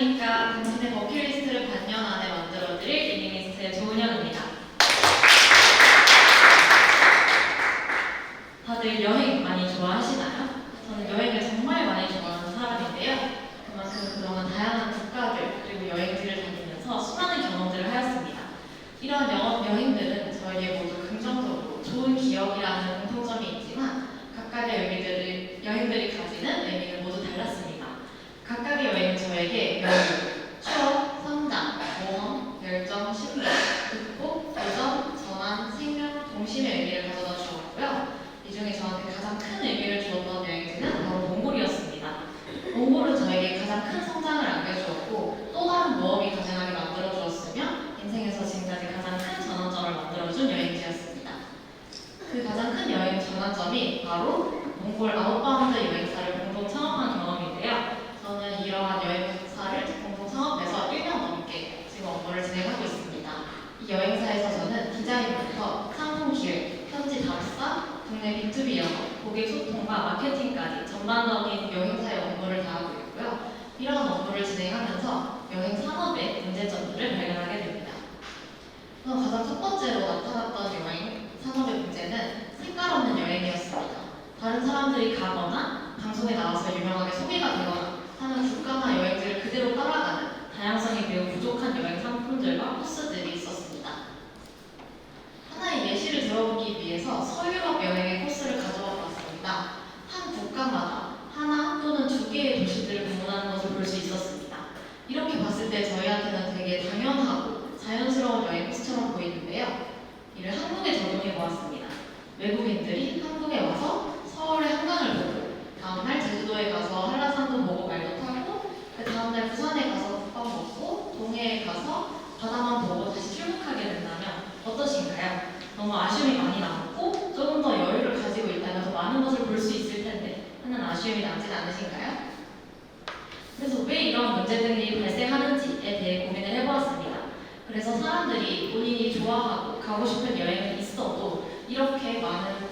안녕하십니까. 당신의 버킷리스트를 반년 안에 만들어드릴 이닝리스트의 조은영입니다. 다들 여행 많이 좋아하시나요? 저는 여행을 정말 많이 좋아하는 사람인데요. 그만큼 그동안 다양한 국가들 그리고 여행지를 다니면서 수많은 경험들을 하였습니다. 이런 여행들은 저에게 모두 긍정적으로 좋은 기억이라는 공통점이 있지만 각각의 여행들이 가지는 의미는 모두 달랐습니다. 각각의 여행은 저에게 여유, 추억, 성장, 모험, 열정, 신뢰, 극복, 도전, 전환, 생명, 동심의 의미를 가져다 주었고요. 이 중에 저한테 가장 큰 의미를 주었던 여행지는 바로 몽골이었습니다. 몽골은 저에게 가장 큰 성장을 안겨주었고 또 다른 모험이 가능하게 만들어주었으며 인생에서 지금까지 가장 큰 전환점을 만들어준 여행지였습니다. 그 가장 큰 여행 전환점이 바로 몽골 아웃바운드 여행사를 공동 창업한 경험인데요. 저는 이러한 여행사를 공동 창업해서 1년 넘게 지금 업무를 진행하고 있습니다. 이 여행사에서 저는 디자인부터 상품 기획, 현지 답사, 국내 B2B 영업, 고객 소통과 마케팅까지 전반적인 여행사의 업무를 다하고 있고요. 이러한 업무를 진행하면서 여행 산업의 문제점들을 발견하게 됩니다. 가장 첫 번째로 나타났던 여행 산업의 문제는 색깔 없는 여행이었습니다. 다른 사람들이 가거나 방송에 나와서 유명하게 소개가 되거나 하는 국가나 여행지를 그대로 따라가는 다양성이 매우 부족한 여행 상품들과 코스들이 있었습니다. 하나의 예시를 들어보기 위해서 서유럽 여행의 코스를 가져와 봤습니다. 한 국가마다 하나 또는 두 개의 도시들을 방문하는 것을 볼 수 있었습니다. 이렇게 봤을 때 저희한테는 되게 당연하고 자연스러운 여행 코스처럼 보이는데요. 이를 한국에 적용해 보았습니다. 외국인들이 한국에 와서 서울의 한강을 보고 다음날 제주도에 가서 한라산도 보고 말도 타고 그 다음날 부산에 가서 국밥 먹고 동해에 가서 바다만 보고 다시 출국하게 된다면 어떠신가요? 너무 아쉬움이 많이 남고 조금 더 여유를 가지고 있다면 더 많은 것을 볼 수 있을 텐데 하는 아쉬움이 남진 않으신가요? 그래서 왜 이런 문제들이 발생하는지에 대해 고민을 해보았습니다. 그래서 사람들이 본인이 좋아하고 가고 싶은 여행이 있어도 이렇게 많은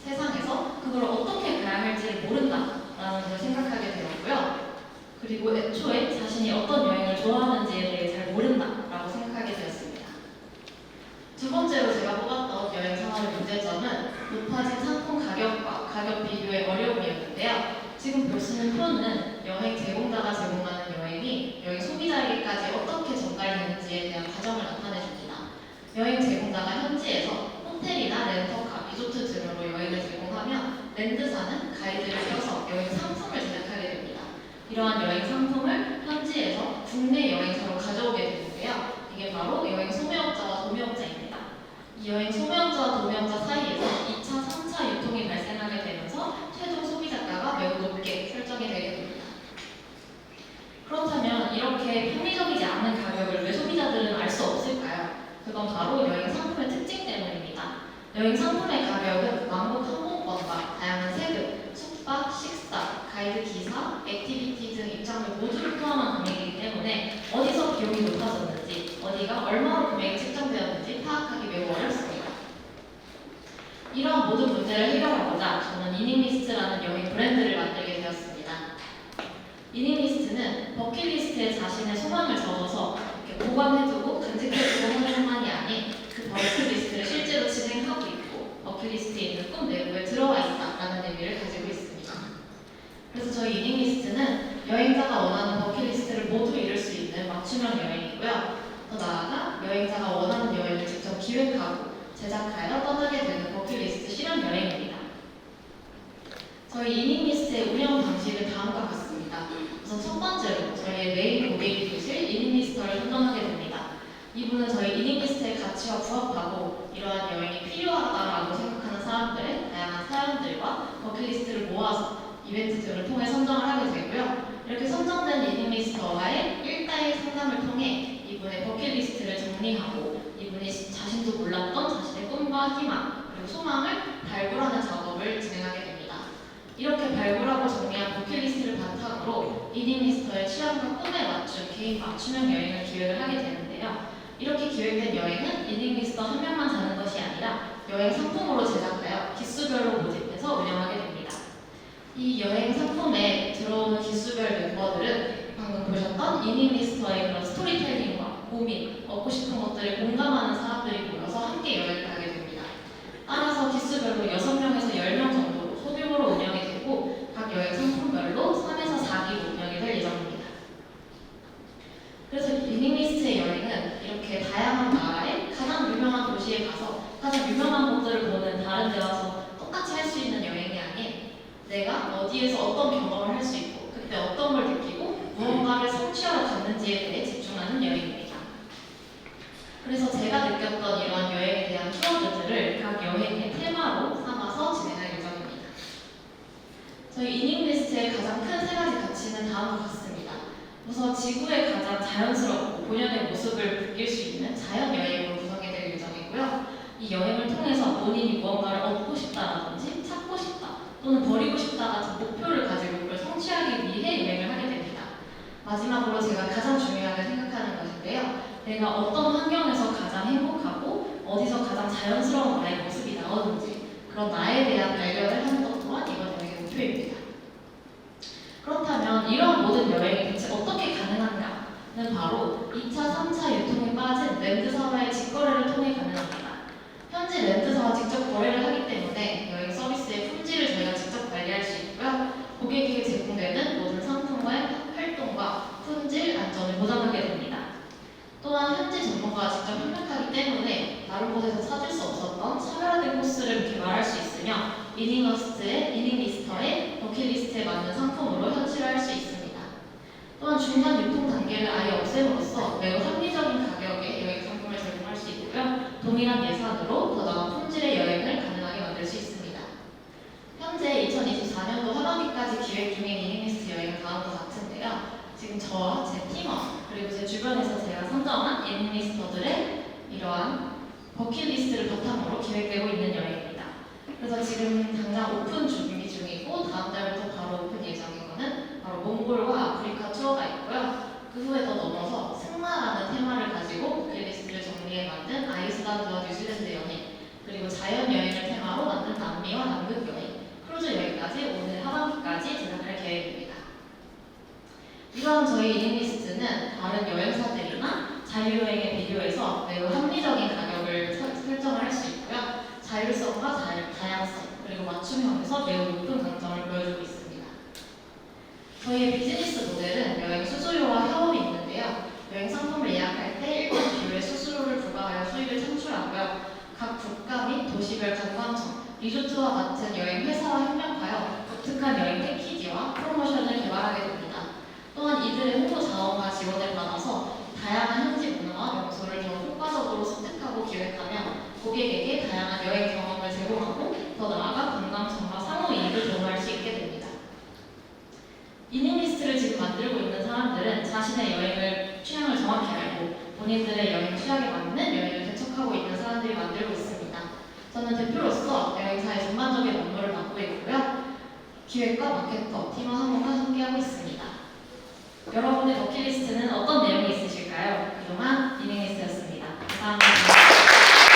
세상에서 그걸 어떻게 가야 할지를 모른다라는 걸 생각하게 되었고요. 그리고 애초에 자신이 어떤 여행을 좋아하는지에 대해 잘 모른다라고 생각하게 되었습니다. 두 번째로 제가 뽑았던 여행 산업의 문제점은 높아진 상품 가격과 가격 비교의 어려움이었는데요. 지금 보시는 표는 여행 제공자가 제공하는 여행이 여행 소비자에게까지 어떻게 전달되는지에 대한 과정을 나타내줍니다. 여행 제공자가 현지에서 호텔이나 렌터카, 리조트 등으로 여행을 제공하면 랜드사는 가이드를 써서 여행 상품을 제작하게 됩니다. 이러한 여행 상품을 현지에서 국내 여행사로 가져오게 되는데요. 이게 바로 여행 소매업자와 도매업자입니다. 이 여행 소매업자와 도매업자 사이에서 2차, 3차 유통이 발생하게 되면서 최종 소비자가가 매우 높게 설정이 되게 됩니다. 그렇다면 이렇게 합리적이지 않은 가격을 왜 소비자들은 알 수 없을까요? 그건 바로 여행 상품의 특징 때문입니다. 여행 상품의 가격은 왕복 항공권과 다양한 세금, 숙박, 식사, 가이드 기사, 액티비티 등 입장료 모두를 포함한 금액이기 때문에 어디서 비용이 높아졌는지, 어디가 얼마로 금액이 책정되었는지 파악하기 매우 어렵습니다. 이러한 모든 문제를 해결하고자 저는 이닝리스트라는 여행 브랜드를 만들게 되었습니다. 이닝리스트는 버킷리스트에 자신의 소망을 적어서 이렇게 보관해두고 간직해두고 하는 것만이 아닌 그 버킷리스트를 실제로 진행하고 있고 버킷리스트에 있는 꿈 내부에 들어와 있다라는 의미를 가지고 있습니다. 그래서 저희 이닝리스트는 여행자가 원하는 버킷리스트를 모두 이룰 수 있는 맞춤형 여행이고요. 더 나아가 여행자가 원하는 여행을 직접 기획하고 제작하여 떠나게 되는 버킷리스트 실현 여행입니다. 저희 이닝리스트의 운영 방식은 다음과 같습니다. 우선 첫 번째로 저희의 메인 고객이 되실 이닝리스터를 선정하게 됩니다. 이분은 저희 이닝리스트의 가치와 부합하고 이러한 여행이 필요하다라고 생각하는 사람들의 다양한 사연들과 버킷리스트를 모아서 이벤트 등을 통해 선정을 하게 되고요. 이렇게 선정된 이닝리스터와의 1:1 상담을 통해 이분의 버킷리스트를 정리하고 이분이 자신도 몰랐던 자신의 꿈과 희망 그리고 소망을 발굴하는 작업을 진행하게 됩니다. 이렇게 발굴하고 정리한 버킷리스트를 바탕으로 이닝리스터의 취향과 꿈에 맞춘 개인 맞춤형 여행을 기획을 하게 되는데요. 이렇게 기획된 여행은 이닝리스터 한 명만 가는 것이 아니라 여행 상품으로 제작하여 기수별로 모집해서 운영하게 됩니다. 이 여행 상품에 들어오는 기수별 멤버들은 방금 보셨던 이닝리스터의 그런 스토리텔링과 고민, 얻고 싶은 것들을 공감하는 사람들이 모여서 함께 여행을 가게 됩니다. 따라서 기수별로 6명에서 10명 정도로 소규모로 운영이 되고 각 여행 상품별로 3에서 4기로 운영이 될 예정입니다. 그래서 이닝리스트의 여행은 이렇게 다양한 나라의 가장 유명한 도시에 가서 가장 유명한 곳들을 보는 다른 데 와서 똑같이 할 수 있는 여행이 아닌 내가 어디에서 어떤 경험을 할 수 있고 그때 어떤 걸 느끼고 무언가를 성취하러 갔는지에 대해 집중하는 여행입니다. 그래서 제가 느꼈던 이러한 여행에 대한 키워드들을 각 여행의 테마로 삼아서 진행할 예정입니다. 저희 이닝리스트의 가장 큰 3가지 가치는 다음과 같습니다. 우선 지구의 가장 자연스럽고 본연의 모습을 느낄 수 있는 자연여행으로 구성이 될 예정이고요. 이 여행을 통해서 본인이 무언가를 얻고 싶다라든지 찾고 싶다 또는 버리고 싶다 같은 목표를 가지고 그걸 성취하기 위해 여행을 하게 됩니다. 마지막으로 제가 가장 중요하게 생각하는 것인데요. 내가 어떤 환경에서 가장 행복하고 어디서 가장 자연스러운 나의 모습이 나오는지 그런 나에 대한 발견을 하는 것 또한 이번 여행의 목표입니다. 그렇다면 이러한 모든 여행이 대체 어떻게 가능한가는 바로 2차, 3차 유통에 빠진 랜드사와의 직거래를 통해 가능합니다. 현지 랜드사와 직접 거래를 하기 때문에 여행 서비스의 품질을 저희가 직접 관리할 수 있고요. 고객에게 제공되는 모든 상품의 활동과 품질, 안전을 보장하게 됩니다. 또한 현지 전문가와 직접 협력하기 때문에 다른 곳에서 찾을 수 없었던 차별화된 코스를 개발할 수 있으며 이닝리스터의 버킷리스트에 맞는 상품으로 현실화할 수 있습니다. 또한 중간 유통 단계를 아예 없앰으로써 매우 합리적인 가격에 여행 상품을 제공할 수 있고요. 동일한 예산으로 더 나은 품질의 여행을 가능하게 만들 수 있습니다. 현재 2024년도 하반기까지 기획 중인 이닝리스트 여행은 다음과 같은데요. 지금 저와 제 팀원 그리고 제 주변에서 제가 선정한 이닝리스터들의 이러한 버킷리스트를 바탕으로 기획되고 있는 여행입니다. 그래서 지금 당장 오픈 준비 중이고 다음 달부터 바로 오픈 예정인 거는 바로 몽골과 아프리카 투어가 있고요. 그 후에 더 넘어서 승마라는 테마를 가지고 버킷리스트를 정리해 만든 아이슬란드와 뉴질랜드 여행 그리고 자연여행을 테마로 만든 남미와 남극 여행 크루즈 여행까지 오늘 하반기까지 제작할 계획입니다. 이러한 저희 이닝리스트는 다른 여행사들이나 자유여행에 비교해서 매우 합리적인 가격을 설정을 할 수 있고요. 자율성과 다양성 그리고 맞춤형에서 매우 높은 강점을 보여주고 있습니다. 저희의 비즈니스 모델은 여행 수수료와 협업이 있는데요. 여행 상품을 예약할 때 일정 비율의 수수료를 부과하여 수익을 창출하고요. 각 국가 및 도시별 관광청, 리조트와 같은 여행 회사와 협력하여 독특한 여행 패키지와 프로모션을 개발하게 됩니다. 또한 이들의 홍보 자원과 지원을 받아서 다양한 현지 문화와 명소를 더 효과적으로 습득하고 기획하며 고객에게 다양한 여행 경험을 제공하고 더 나아가 관광청과 상호 이익을 도모할 수 있게 됩니다. 이닝리스트를 지금 만들고 있는 사람들은 자신의 여행을 취향을 정확히 알고 본인들의 여행 취향에 맞는 여행을 개척하고 있는 사람들이 만들고 있습니다. 저는 대표로서 여행사의 전반적인 업무를 맡고 있고요. 기획과 마케터, 팀원 한 분과 함께하고 있습니다. 여러분의 버킷리스트는 어떤 내용이 있으실까요? 그동안 이닝리스트였습니다. 감사합니다.